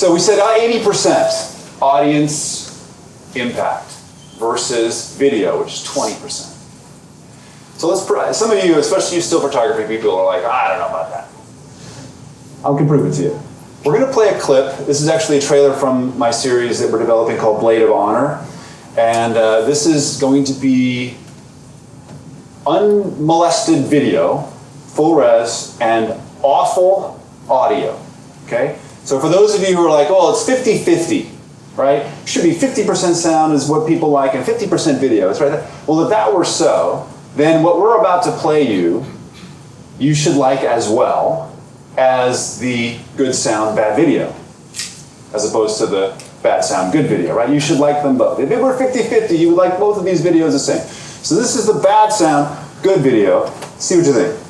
So we said 80% audience impact versus video, which is 20%. So let's some of you, especially you still photography people, are like, I don't know about that. I can prove it to you. We're going to play a clip. This is actually a trailer from my series that we're developing called Blade of Honor. And this is going to be unmolested video, full res, and awful audio. Okay? So for those of you who are like, oh, it's 50-50, right? It should be 50% sound is what people like and 50% video. It's right. Well, if that were so, then what we're about to play you should like as well as the good sound, bad video, as opposed to the bad sound, good video, right? You should like them both. If it were 50-50, you would like both of these videos the same. So this is the bad sound, good video. See what you think.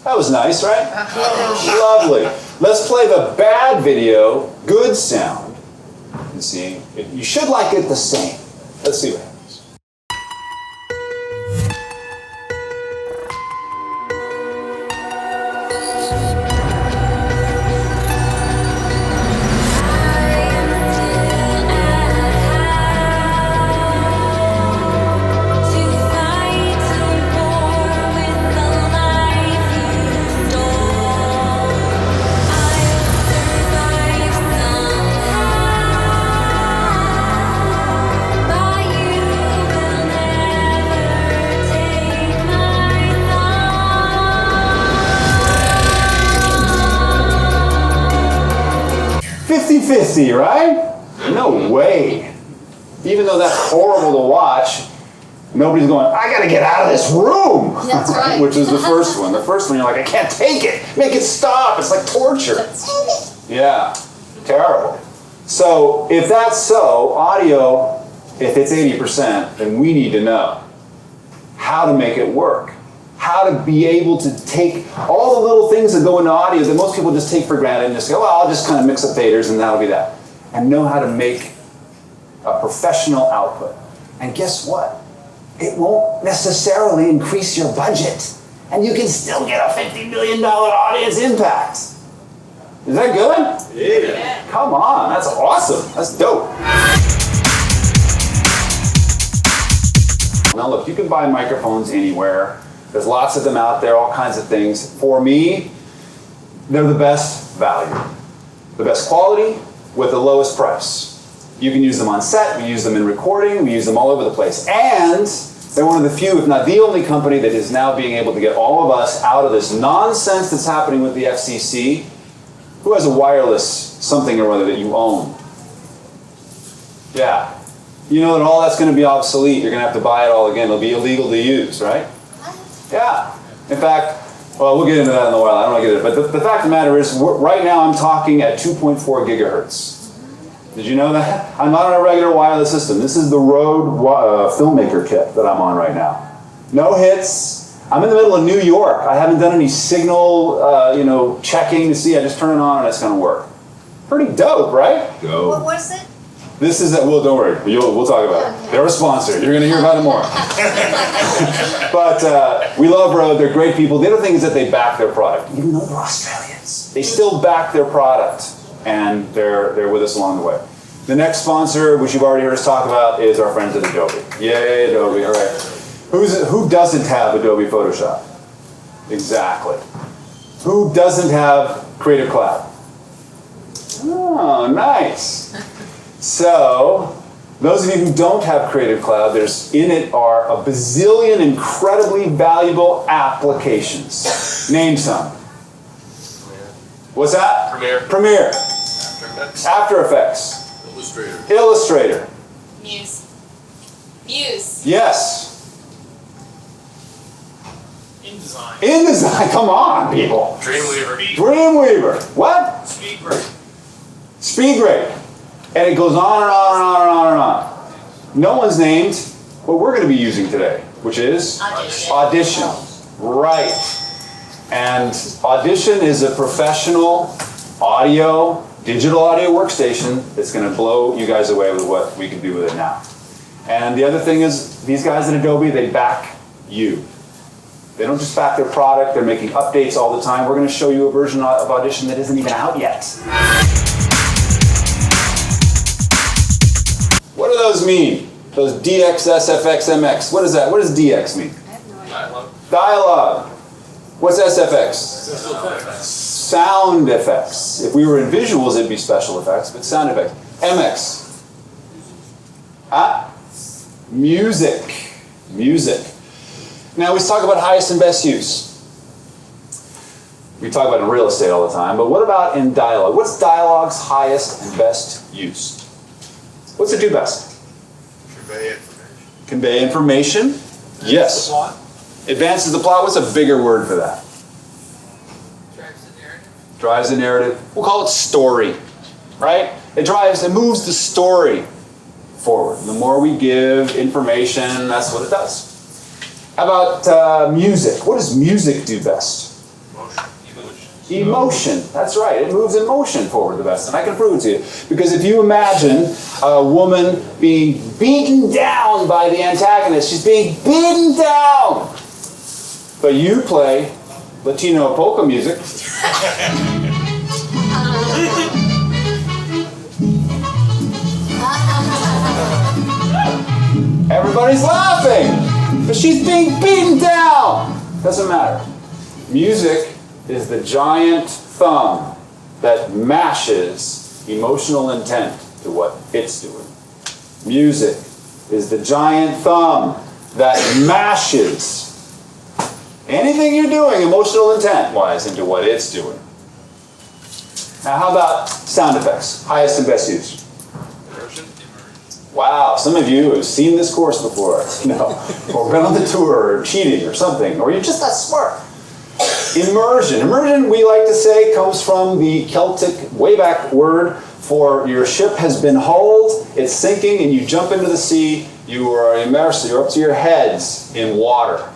That was nice, right? Lovely. Let's play the bad video, good sound. And see, you should like it the same. Let's see what happens. Right? No way. Even though that's horrible to watch, nobody's going, I gotta get out of this room. That's right. Which is the first one. The first one, you're like, I can't take it. Make it stop. It's like torture. Yeah. Terrible. So if that's so, audio, if it's 80%, then we need to know how to make it work. How to be able to take all the little things that go into audio that most people just take for granted and just go, well, I'll just kind of mix up faders and that'll be that. And know how to make a professional output. And guess what? It won't necessarily increase your budget. And you can still get a $50 million audience impact. Is that good? Yeah. Come on, that's awesome. That's dope. Now look, you can buy microphones anywhere. There's lots of them out there, all kinds of things. For me, they're the best value. The best quality with the lowest price. You can use them on set, we use them in recording, we use them all over the place. And they're one of the few, if not the only company that is now being able to get all of us out of this nonsense that's happening with the FCC. Who has a wireless something or other that you own? Yeah. You know that all that's going to be obsolete. You're going to have to buy it all again. It'll be illegal to use, right? Yeah. In fact, well, we'll get into that in a while. I don't want to get into it. But the fact of the matter is, right now I'm talking at 2.4 gigahertz. Did you know that? I'm not on a regular wireless system. This is the Rode filmmaker kit that I'm on right now. No hits. I'm in the middle of New York. I haven't done any signal, checking to see. I just turn it on and it's going to work. Pretty dope, right? Go. What is it? This is that. Well, don't worry. We'll talk about it. They're a sponsor. You're going to hear about it more. But we love Rode. They're great people. The other thing is that they back their product, even though they're Australians. They still back their product, and they're with us along the way. The next sponsor, which you've already heard us talk about, is our friends at Adobe. Yay, Adobe! All right. Who doesn't have Adobe Photoshop? Exactly. Who doesn't have Creative Cloud? Oh, nice. So, those of you who don't have Creative Cloud, in it are a bazillion incredibly valuable applications. Name some. What's that? Premiere. After Effects. Illustrator. Muse. Muse. Yes. InDesign. InDesign, come on, people. Dreamweaver. Dreamweaver. What? SpeedBrake. SpeedBrake. And it goes on and on and on and on and on. No one's named what we're going to be using today, which is Audition. Right. And Audition is a professional audio, digital audio workstation that's going to blow you guys away with what we can do with it now. And the other thing is, these guys at Adobe, they back you. They don't just back their product, they're making updates all the time. We're going to show you a version of Audition that isn't even out yet. What do those mean? Those DX, SFX, MX. What is that? What does DX mean? I have no idea. Dialogue. Dialogue. What's SFX? Special effects. Sound effects. If we were in visuals, it'd be special effects, but sound effects. MX. Music. Music. Now, we talk about highest and best use. We talk about it in real estate all the time, but what about in dialogue? What's dialogue's highest and best use? What's it do best? Convey information. Convey information? Yes. The plot. Advances the plot. What's a bigger word for that? Drives the narrative. Drives the narrative. We'll call it story, right? It moves the story forward. The more we give information, that's what it does. How about music? What does music do best? Emotion. That's right. It moves emotion forward the best. And I can prove it to you. Because if you imagine a woman being beaten down by the antagonist, she's being beaten down. But you play Latino polka music. Everybody's laughing. But she's being beaten down. Doesn't matter. Music is the giant thumb that mashes emotional intent to what it's doing. Music is the giant thumb that mashes anything you're doing emotional intent-wise into what it's doing. Now, how about sound effects? Highest and best use. Immersion. Wow, some of you have seen this course before, or been on the tour, or cheating, or something, or you're just that smart. Immersion. Immersion, we like to say, comes from the Celtic way back word for your ship has been hulled, it's sinking, and you jump into the sea, you are immersed, you're up to your heads in water.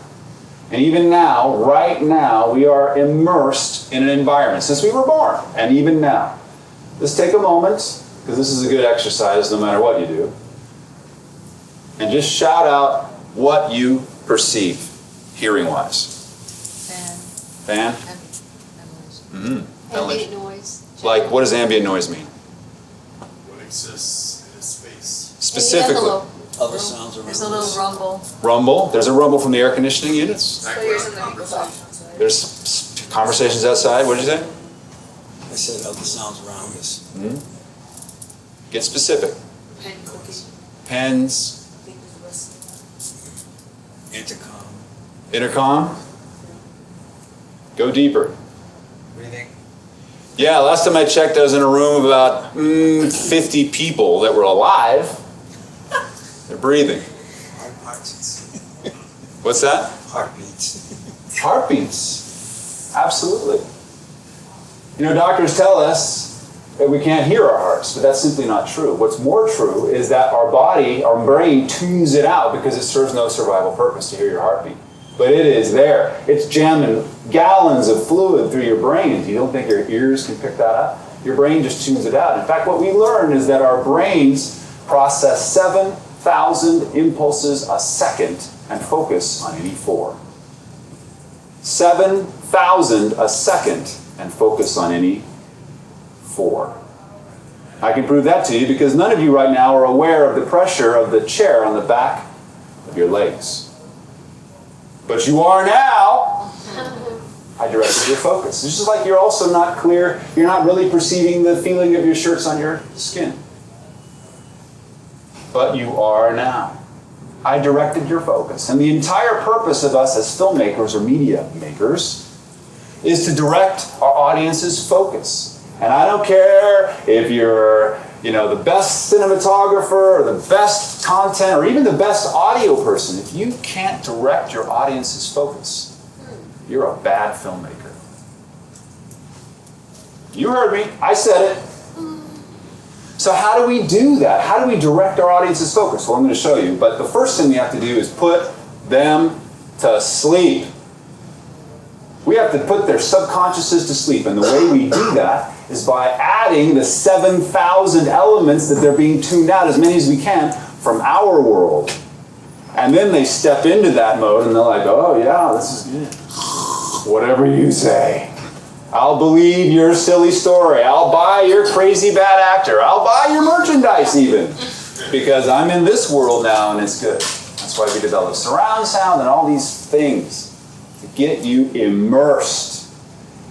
And even now, right now, we are immersed in an environment since we were born, and even now. Just take a moment, because this is a good exercise no matter what you do, and just shout out what you perceive, hearing-wise. Fan? Ambient noise. Like, what does ambient noise mean? What exists in space. Specifically. Other sounds around There's a little rumble. Rumble. There's a rumble from the air conditioning units. So here's in the conversations. There's conversations outside. What did you say? I said other sounds around us. Get specific. Pen cooking. Pens. Intercom. Intercom. Go deeper. Breathing. Yeah, last time I checked, I was in a room of about 50 people that were alive. They're breathing. Heartbeats. What's that? Heartbeats. Heartbeats. Absolutely. Doctors tell us that we can't hear our hearts, but that's simply not true. What's more true is that our body, our brain, tunes it out because it serves no survival purpose to hear your heartbeat. But it is there. It's jamming gallons of fluid through your brain. You don't think your ears can pick that up? Your brain just tunes it out. In fact, what we learned is that our brains process 7,000 impulses a second and focus on any 4. 7,000 a second and focus on any 4. I can prove that to you because none of you right now are aware of the pressure of the chair on the back of your legs. But you are now. I directed your focus. It's just like you're also not clear, you're not really perceiving the feeling of your shirts on your skin. But you are now. I directed your focus. And the entire purpose of us as filmmakers or media makers is to direct our audience's focus. And I don't care if you're, you know, the best cinematographer or the best content or even the best audio person, if you can't direct your audience's focus, you're a bad filmmaker. You heard me. I said it. So how do we do that? How do we direct our audience's focus? Well, I'm going to show you. But the first thing we have to do is put them to sleep. We have to put their subconsciouses to sleep. And the way we do that is by adding the 7,000 elements that they're being tuned out, as many as we can, from our world. And then they step into that mode and they're like, oh yeah, this is good. Whatever you say. I'll believe your silly story. I'll buy your crazy bad actor. I'll buy your merchandise even. Because I'm in this world now and it's good. That's why we develop surround sound and all these things to get you immersed.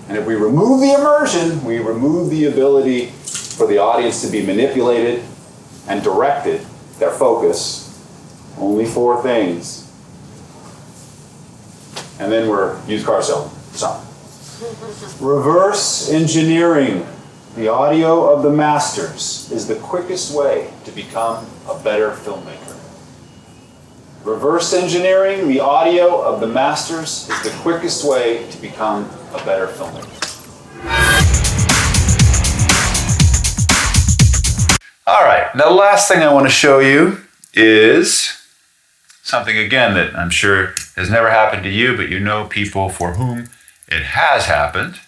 And if we remove the immersion, we remove the ability for the audience to be manipulated and directed, their focus. Only 4 things. And then we're used car salesman. So. Reverse engineering the audio of the masters is the quickest way to become a better filmmaker. Reverse engineering the audio of the masters is the quickest way to become a better filmmaker. All right, the last thing I want to show you is something, again, that I'm sure has never happened to you, but you know people for whom it has happened.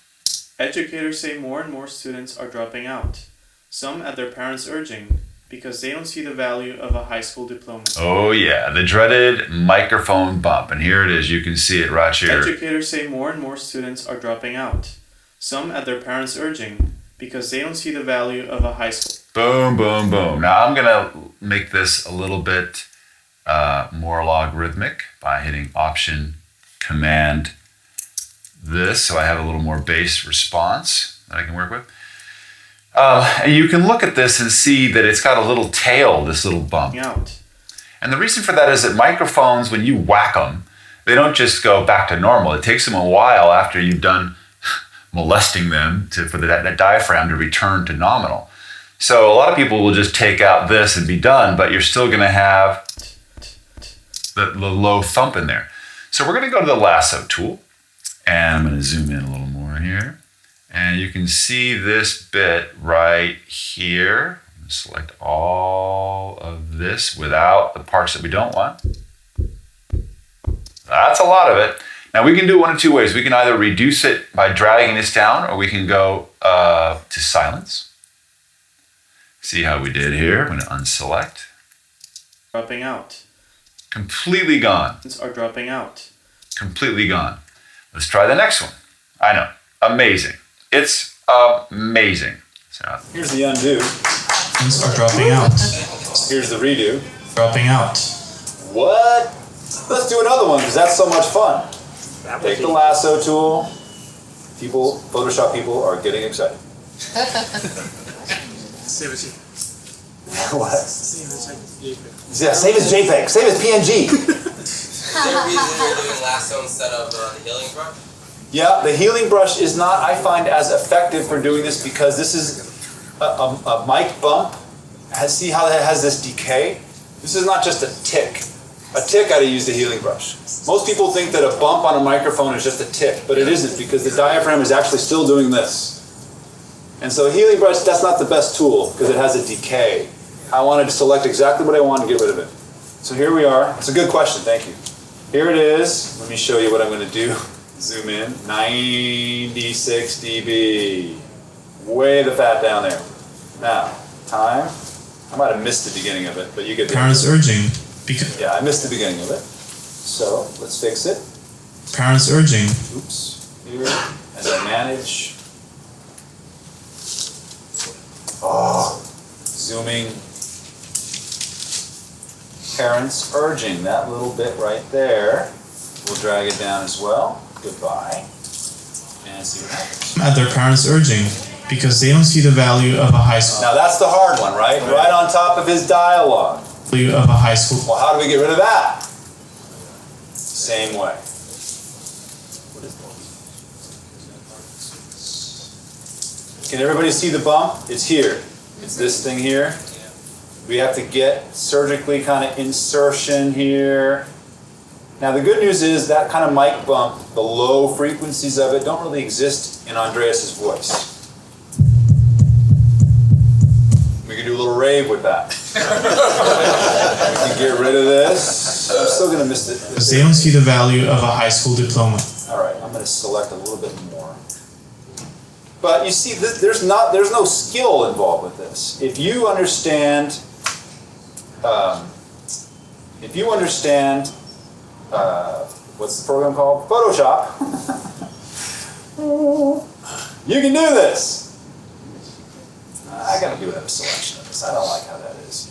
Educators say more and more students are dropping out, some at their parents' urging, because they don't see the value of a high school diploma. Oh yeah, the dreaded microphone bump. And here it is, you can see it right here. Educators say more and more students are dropping out, some at their parents' urging, because they don't see the value of a high school. Boom, boom, boom. Now I'm gonna make this a little bit more logarithmic by hitting Option, Command, this, so I have a little more bass response that I can work with. And you can look at this and see that it's got a little tail, this little bump. Out. And the reason for that is that microphones, when you whack them, they don't just go back to normal. It takes them a while after you've done molesting them for that diaphragm to return to nominal. So a lot of people will just take out this and be done, but you're still going to have the low thump in there. So we're going to go to the lasso tool. And I'm going to zoom in a little more here. And you can see this bit right here. I'm going to select all of this without the parts that we don't want. That's a lot of it. Now we can do it one of 2 ways. We can either reduce it by dragging this down, or we can go to silence. See how we did here. I'm going to unselect. Dropping out. Completely gone. Students are dropping out. Completely gone. Let's try the next one. I know. Amazing. It's amazing. So here's the undo. Students are dropping out. Here's the redo. Dropping out. What? Let's do another one because that's so much fun. Take the lasso tool. People, Photoshop people are getting excited. Save it. What? Save it. Yeah, save as JPEG. Save as PNG. Is there a reason you're doing lasso instead of the healing brush? Yeah, the healing brush is not, I find, as effective for doing this because this is a mic bump. See how it has this decay? This is not just a tick. A tick, I'd use the healing brush. Most people think that a bump on a microphone is just a tick, but it isn't because the diaphragm is actually still doing this. And so a healing brush, that's not the best tool because it has a decay. I wanted to select exactly what I want and get rid of it. So here we are. It's a good question, thank you. Here it is. Let me show you what I'm going to do. Zoom in. 96 dB. Way the fat down there. Now, time. I might have missed the beginning of it, but you get the Parents urging. Because Yeah, I missed the beginning of it. So, let's fix it. parents urging. Oops. Here, as I manage. Oh, zooming. Parents urging, that little bit right there. We'll drag it down as well. Goodbye. And see what happens. At their parents urging, because they don't see the value of a high school. Now that's the hard one, right? Right on top of his dialogue. Value of a high school. Well, how do we get rid of that? Same way. Can everybody see the bump? It's here. It's this thing here. We have to get surgically kind of insertion here. Now the good news is that kind of mic bump, the low frequencies of it don't really exist in Andreas's voice. We can do a little rave with that. We can get rid of this. I'm still gonna miss it. Because they don't see the value of a high school diploma. All right, I'm gonna select a little bit more. But you see, there's no skill involved with this. If you understand, what's the program called? Photoshop. You can do this. I gotta do a selection of this. I don't like how that is.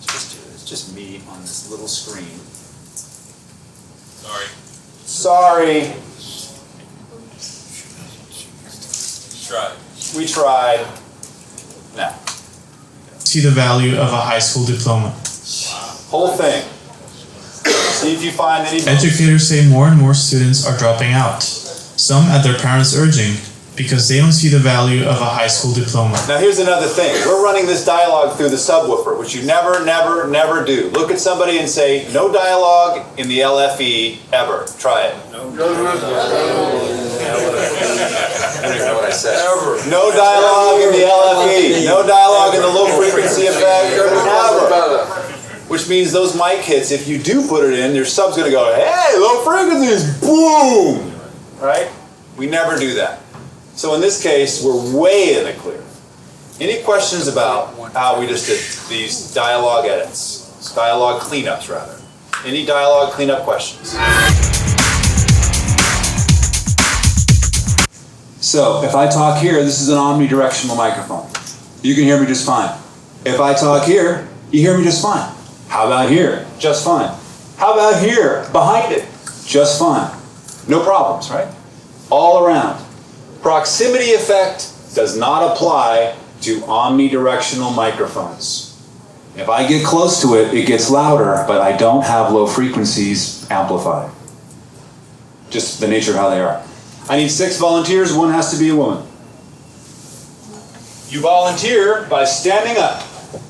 It's just me on this little screen. Sorry. We tried. Now. See the value of a high school diploma. Whole thing. See if you find any. Educators say more and more students are dropping out. Some at their parents' urging, because they don't see the value of a high school diploma. Now here's another thing. We're running this dialogue through the subwoofer, which you never do. Look at somebody and say, no dialogue in the LFE ever. Try it. I don't even know what I said. No dialogue in the LFE. No dialogue in the low frequency effect. Ever. Which means those mic hits, if you do put it in, your sub's going to go, hey, low frequencies, boom! Right? We never do that. So in this case, we're way in the clear. Any questions about how we just did these dialogue edits? Dialogue cleanups, rather. Any dialogue cleanup questions? So, if I talk here, this is an omnidirectional microphone. You can hear me just fine. If I talk here, you hear me just fine. How about here? Just fine. How about here? Behind it? Just fine. No problems, right? All around. Proximity effect does not apply to omnidirectional microphones. If I get close to it, it gets louder, but I don't have low frequencies amplified. Just the nature of how they are. I need 6 volunteers, 1 has to be a woman. You volunteer by standing up.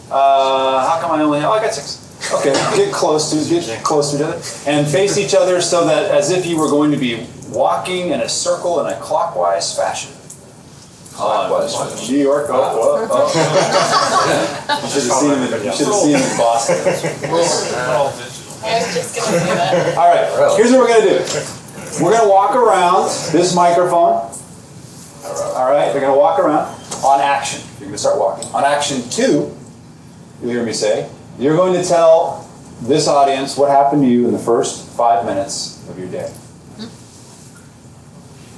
How come I only have, I got 6. Okay, get close to each other and face each other so that as if you were going to be walking in a circle in a clockwise fashion. Clockwise fashion. New York, oh. You should have seen him in Boston. I was just gonna say that. All right, here's what we're going to do. We're going to walk around this microphone. All right, we're going to walk around on action. You're going to start walking. On action 2, you'll hear me say, you're going to tell this audience what happened to you in the first 5 minutes of your day.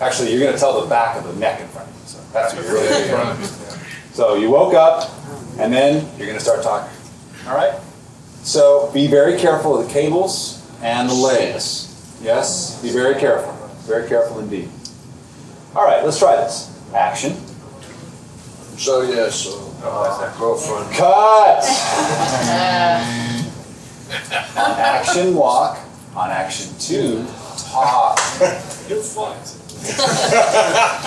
Actually, you're going to tell the back of the neck in front of you. So that's what you're really doing. So you woke up, and then you're going to start talking. All right? So be very careful of the cables and the legs. Yes? Be very careful. Very careful indeed. All right, let's try this. Action. Girlfriend. Cut! On action, walk. On action 2, talk. You're fine.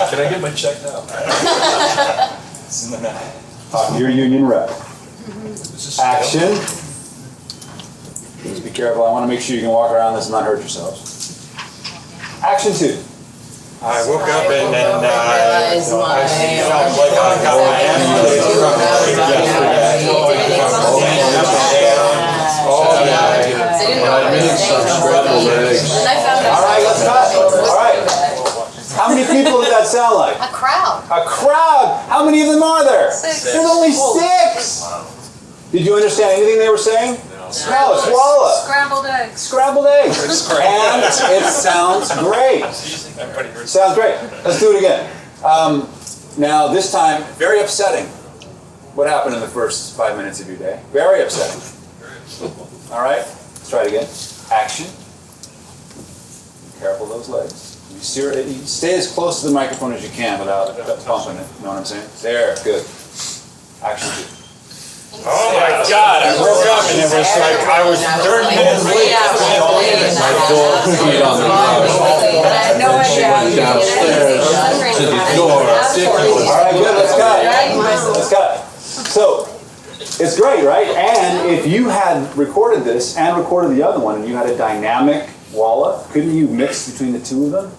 Can I get my check now? Talk to your union rep. Action. Just be careful. I want to make sure you can walk around this and not hurt yourselves. Action 2. I woke up and then I felt like I got my All right, let's cut. All right. How many people did that sound like? A crowd. A crowd. How many of them are there? 6. There's only 6. Did you understand anything they were saying? No, swallow. Scrambled eggs. Scrambled eggs. And it sounds great. Sounds great. Let's do it again. Now, this time, very upsetting. What happened in the first 5 minutes of your day? Very upsetting. All right? Let's try it again. Action. Be careful of those legs. You stay as close to the microphone as you can without bumping it. You know what I'm saying? There. Good. Action 2. oh my God, I woke up and it was like I was 30 minutes late. My dog peed on the couch. I had no idea. Downstairs to the door. All right, good. Let's cut. Let's cut. So it's great, right? And if you had recorded this and recorded the other one, and you had a dynamic walla, couldn't you mix between the two of them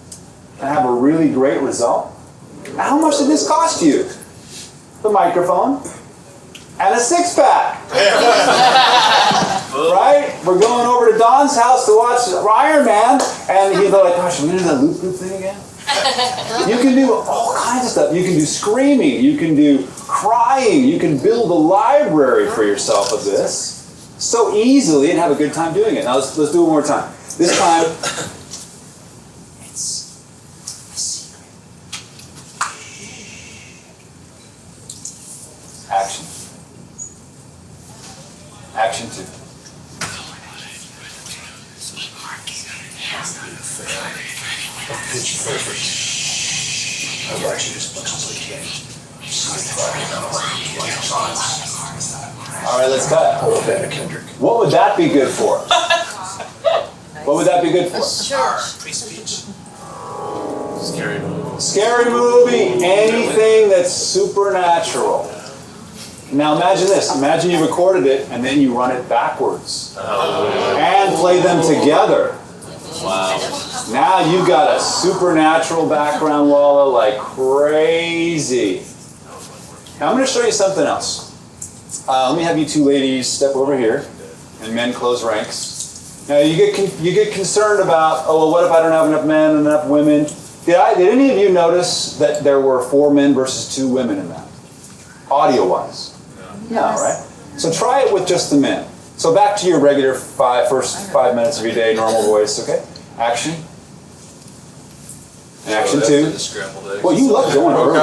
and have a really great result? How much did this cost you? The microphone and a six-pack. Right? We're going over to Don's house to watch Iron Man, and he's like, gosh, should we do that loop thing again? You can do all kinds of stuff. You can do screaming, you can do crying, you can build a library for yourself of this so easily and have a good time doing it. Now let's do it one more time. This time, it's a secret. Action. Action 2. Pitch perfect. I write you as complicated. All right, let's cut. What would that be good for? What would that be good for? Pre-speech. Scary movie. Scary movie, anything that's supernatural. Now imagine this. Imagine you recorded it and then you run it backwards. And play them together. Wow. Now you've got a supernatural background walla like crazy. Now I'm going to show you something else. Let me have you two ladies step over here, and men close ranks. Now you get concerned about, oh well, what if I don't have enough men and enough women? Did any of you notice that there were 4 men versus 2 women in that, audio-wise? No, right? So try it with just the men. So back to your regular first 5 minutes of your day, normal voice, okay? Action. And action 2. Well, you love going early. I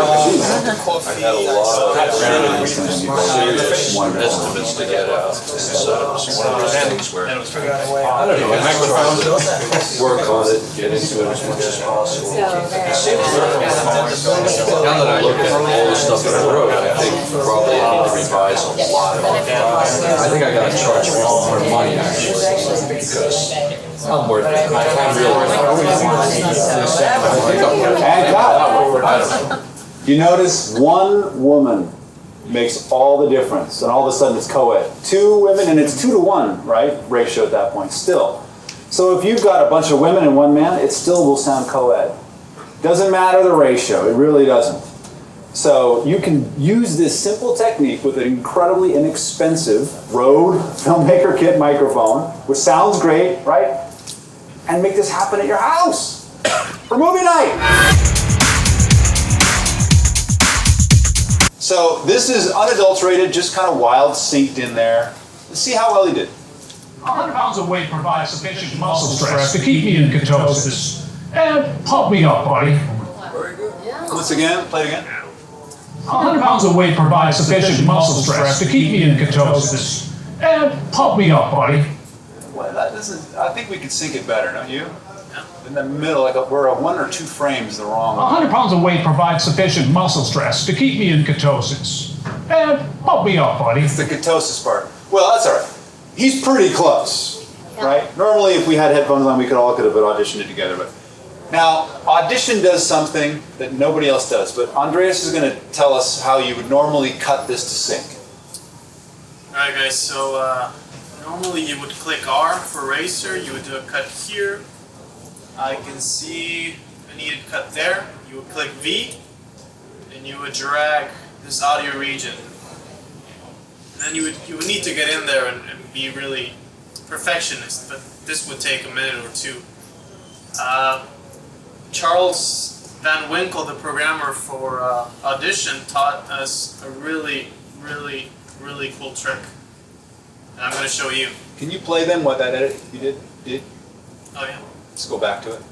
had a lot of serious estimates to get out. And so it was one of those things where, I don't know, I try to work on it, get into it as much as possible. Now that I look at all the stuff that I wrote, I think probably I need to revise a lot of it. I think I gotta charge more money actually, because I'm worth it. I And cut. You notice one woman makes all the difference, and all of a sudden it's co-ed. 2 women, and it's 2 to 1, right? Ratio at that point, still. So if you've got a bunch of women and 1 man, it still will sound co-ed. Doesn't matter the ratio, it really doesn't. So you can use this simple technique with an incredibly inexpensive Rode Filmmaker Kit microphone, which sounds great, right? And make this happen at your house for movie night. So this is unadulterated, just kind of wild, synced in there. Let's see how well he did. 100 pounds of weight provides sufficient muscle stress to keep me in ketosis. And pump me up, buddy. Let's again, play it again. 100 pounds of weight provides sufficient muscle stress to keep me in ketosis. And pump me up, buddy. Well, that doesn't, I think we could sync it better, don't you? In the middle, like we're 1 or 2 frames the wrong way. 100 pounds of weight provides sufficient muscle stress to keep me in ketosis. And pump me up, buddy. It's the ketosis part. Well, that's all right. He's pretty close, right? Normally, if we had headphones on, we could all auditioned it together. But now, Audition does something that nobody else does. But Andreas is going to tell us how you would normally cut this to sync. All right, guys. So normally you would click R for eraser. You would do a cut here. I can see a needed cut there. You would click V, and you would drag this audio region. And then you would need to get in there and be really perfectionist, but this would take a minute or 2. Charles Van Winkle, the programmer for Audition, taught us a really, really, really cool trick. And I'm going to show you. Can you play them what that edit you did? Oh yeah. Let's go back to it.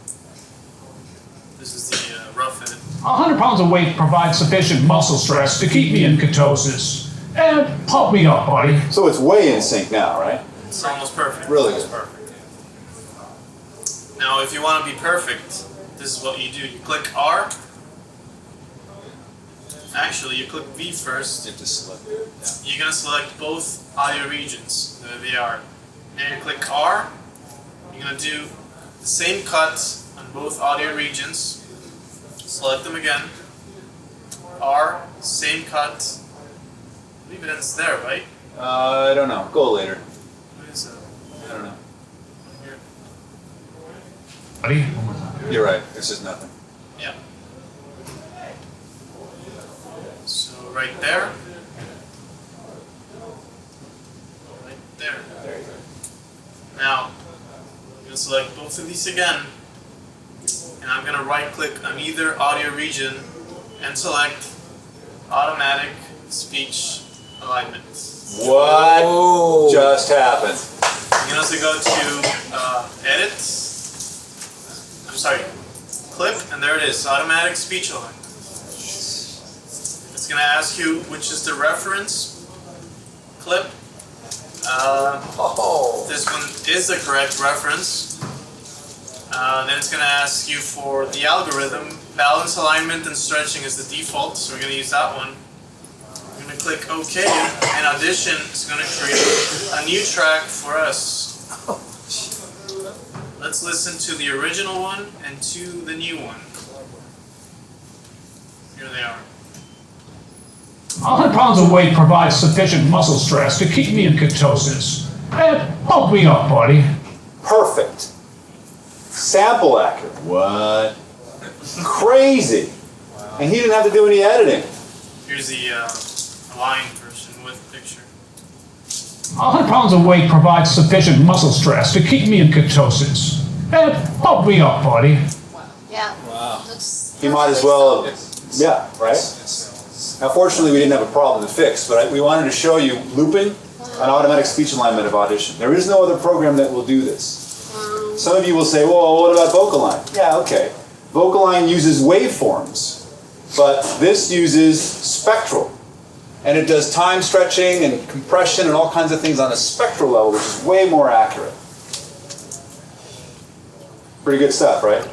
This is the rough edit. 100 pounds of weight provides sufficient muscle stress to keep me in ketosis. And pump me up, buddy. So it's way in sync now, right? It's almost perfect. Really Almost good. perfect. Now, if you want to be perfect, this is what you do. You click R. Actually, you click V first. You have to select. You're going to select both audio regions. There they are. Then you click R. You're going to do the same cut on both audio regions. Select them again. R, same cut. I believe it ends there, right? I don't know. Go later. What is it? I don't know. Here. Buddy? You're right. It's just nothing. Yeah. So right there. Right there. There you go. Now, I'm going to select both of these again. And I'm going to right click on either audio region and select automatic speech alignment. What just happened? You can also go to edit. I'm sorry, clip, and there it is, automatic speech alignment. It's going to ask you which is the reference clip. This one is the correct reference. Then it's going to ask you for the algorithm. Balance, alignment, and stretching is the default, so we're going to use that one. I'm going to click OK, and Audition is going to create a new track for us. Let's listen to the original one and to the new one. Here they are. 100 pounds of weight provides sufficient muscle stress to keep me in ketosis. And pump me up, buddy. Perfect. Sample accurate. What? Crazy. And he didn't have to do any editing. Here's the aligned version with picture. 100 pounds of weight provides sufficient muscle stress to keep me in ketosis. And pump me up, buddy. Yeah. Wow. Looks He might as well have, yeah, right? Now, fortunately, we didn't have a problem to fix, but we wanted to show you looping an automatic speech alignment of Audition. There is no other program that will do this. Some of you will say, well, what about VocalLine? Yeah, okay. VocalLine uses waveforms, but this uses spectral. And it does time stretching and compression and all kinds of things on a spectral level, which is way more accurate. Pretty good stuff, right?